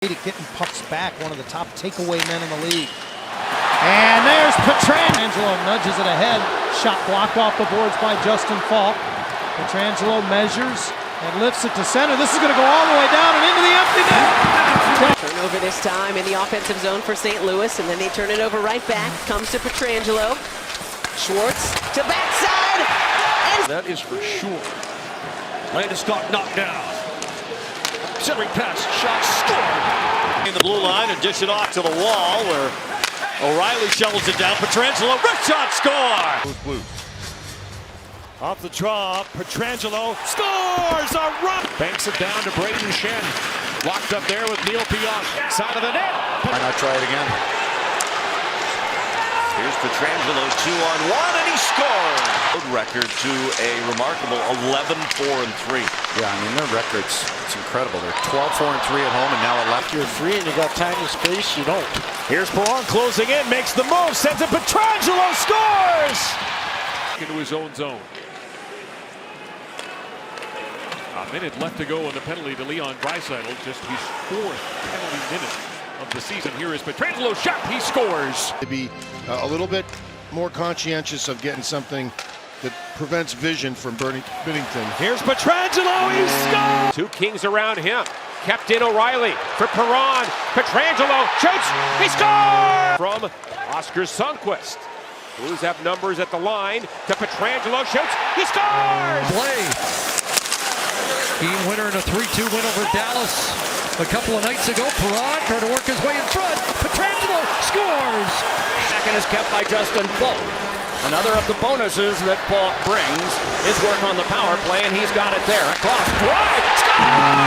Getting pucks back, one of the top takeaway men in the league. And there's Pietrangelo, nudges it ahead. Shot blocked off the boards by Justin Falk. Pietrangelo measures and lifts it to center. This is going to go all the way down and into the empty net. Turnover this time in the offensive zone for St. Louis, and then they turn it over right back. Comes to Pietrangelo. Schwartz to backside. And that is for sure. Landeskog knocked down. Centering pass, shot, scored. In the blue line and dish it off to the wall where O'Reilly shovels it down. Pietrangelo, wrist shot, score! Blue. Off the draw, Pietrangelo scores a run. Banks it down to Braden Shen. Locked up there with Neil Pionk. Side of the net. Why not try it again? Here's Pietrangelo, 2-on-1, and he scored! Record to a remarkable 11-4-3. Yeah, I mean, their record's, it's incredible. They're 12-4-3 at home, and now 11. You're free and you got time and space, you don't. Here's Perron closing in, makes the move, sends it, Pietrangelo scores! Into his own zone. A minute left to go on the penalty to Leon Draisaitl, just his fourth penalty minute of the season. Here is Pietrangelo, shot, he scores! To be a little bit more conscientious of getting something that prevents vision from Binnington. Here's Pietrangelo, he scores! Two Kings around him. Kept in O'Reilly for Perron. Pietrangelo shoots, he scores! From Oscar Sundqvist. Blues have numbers at the line to Pietrangelo, shoots, he scores! Play. Team winner in a 3-2 win over Dallas a couple of nights ago. Perron trying to work his way in front. Pietrangelo scores! Second is kept by Justin Falk. Another of the bonuses that Falk brings is work on the power play, and he's got it there. Across, drive, score!